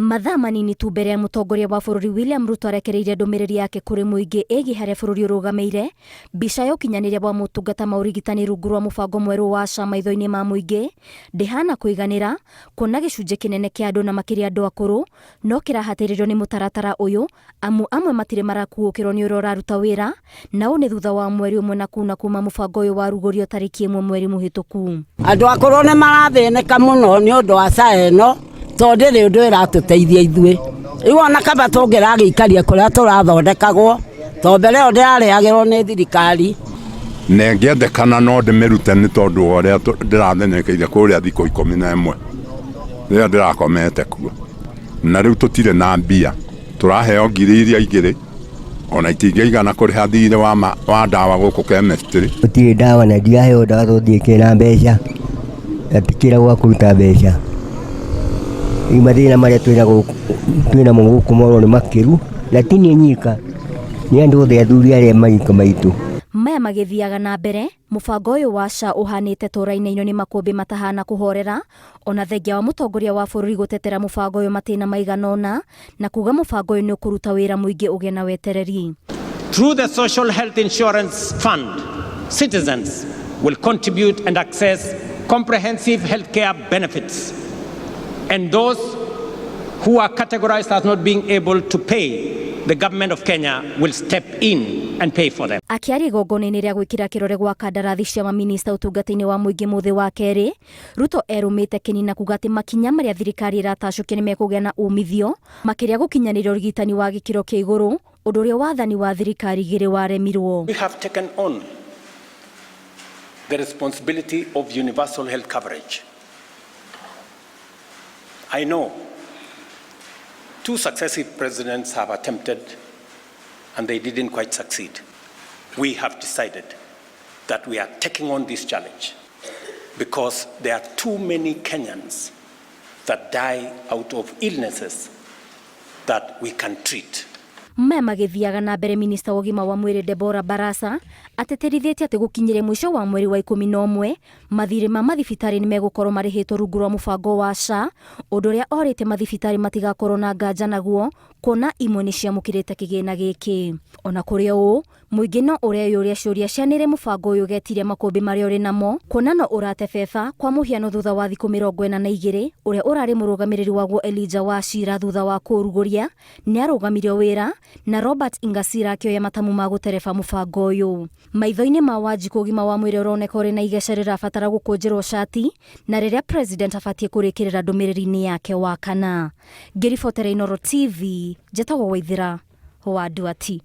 Mathaa manini tu mbere ya mũtongoria wa bũrũri William Ruto arekereirie ndũmĩrĩri yake kũrĩ mũingĩ ĩgiĩ harĩa bũrũri ũrũgamĩire, mbica ya ũkinyanĩria wa motungata ma ũrigitani rungu rwa mũbango mwerũ wa SHA maitho-inĩ ma mũingĩ ndĩhana kũiganĩra, kuona gĩcunjĩ kĩnene kĩa andũ na makĩria andũ akũrũ no kĩrahatĩrĩrio nĩ mũtaratara ũyũ, amu amwe matirĩ marakuũkĩrwo nĩ ũrĩa ũraruta wĩra, na ũũ nĩ thutha wa mweri ũmwe na kuna kuma mũbango ũyũ warugũrio tarĩki 1 mweri mũhĩtũku. Andũ akũrũ nĩ marathĩnĩka mũno nĩ ũndũ wa SHA ĩno, tondũ nĩ ũndũ ĩratũteithia ithuĩ. Rĩu ona kaba tũngĩragĩikaria kũrĩa tũrathondekagwo, tondũ mbere ĩyo ndĩrarĩagĩrwo nĩ thirikari. Na ngĩendekana no ndĩmĩrute nĩ tondũ ũrĩa ndĩrathĩnĩkĩire kũrĩa thikũ 11 rĩrĩa ndĩrakomete kuo. Na rĩu tũtirĩ na mbia, tũraheo ngiri iria igĩrĩ, ona itingĩigana kũrĩha thirĩ wa ndawa gũkũ chemistry. Gũtirĩ ndawa na ndiaheo ndawa tũthiĩ na mbeca, natikĩra gwa kũruta mbeca. Mathĩna marĩa twĩna mo gũkũ moro nĩ makĩru, na ti niĩ nyika, nĩ andũ othe athuri arĩa maitũ maitũ. Maya magĩthiaga na mbere, mũbango ũyũ wa SHA ũhanĩte tũrainĩinio nĩ makũmbĩ matahana kũhorera, ona thengia wa mũtongoria wa bũrũri gũtetera mũbango ũyũ matĩna maigana ũna, na kuga mũbango ũyũ nĩ ũkũruta wĩra mũingĩ ũgĩe na wetereri. Through the Social Health Insurance Fund, citizens will contribute and access comprehensive healthcare benefits. And those who are categorized as not being able to pay, the government of Kenya will step in and pay for them. Akiaria igongona-inĩ rĩa gwĩkĩra kĩrore gwa kandarathi cia maminista ũtungata-inĩ wa mũingĩ mũthĩ wa kerĩ, Ruto erũmĩte kĩnina kuga atĩ makinya marĩa thirikari ĩratacũkia nĩ mekũgĩa na umithio, makĩria gũkinyanĩria ũrigitani wa gĩkĩro kĩa igũrũ, ũndũ ũrĩa wathani wa thirikari igĩrĩ waremirwo. We have taken on the responsibility of universal health coverage. I know 2 successive presidents have attempted and they didn't quite succeed. We have decided that we are taking on this challenge because there are too many Kenyans that die out of illnesses that we can treat. Maya magĩthiaga na mbere minista wa ũgima wa mwĩrĩ Deborah Barasa ateterithĩtie atĩ gũkinyĩria mũico wa mweri wa 11 mathirĩ ma mathibitarĩ nĩ megũkorwo marĩhĩtwo rungu rwa mũbango wa SHA, ũndũ ũrĩa orĩte mathibitarĩ matigakorwo na nganja naguo, kuona imwe nĩ ciamũkĩrĩte kĩgĩna gĩkĩ. Ona kũrĩ ũũ, mũingĩ no ũreyũria ciũria cianĩrĩ mũbango ũyũ getiria makũmbĩ marĩa ũrĩ namo, kuona no ũratebeba kwa mũhiano thutha wa thikũ 42 ũrĩa ũrarĩ mũrũgamĩrĩri waguo Elijah Wachira thutha wa kũrugũria nĩ arũgamirio wĩra, na Robert Ingasira akĩoya matamu ma gũtereba mũbango ũyũ. Maitho-inĩ ma Wanjiku ũgima wa mwĩrĩ ũroneka ũrĩ na igeca rĩrabatara gũkũnjĩrwo shati, na rĩrĩa president abatiĩ kũrĩkĩrĩra ndũmĩrĩri-inĩ yake wa kana. Ngĩribotera Inooro TV, njĩtagwo Waithĩra wa Nduati.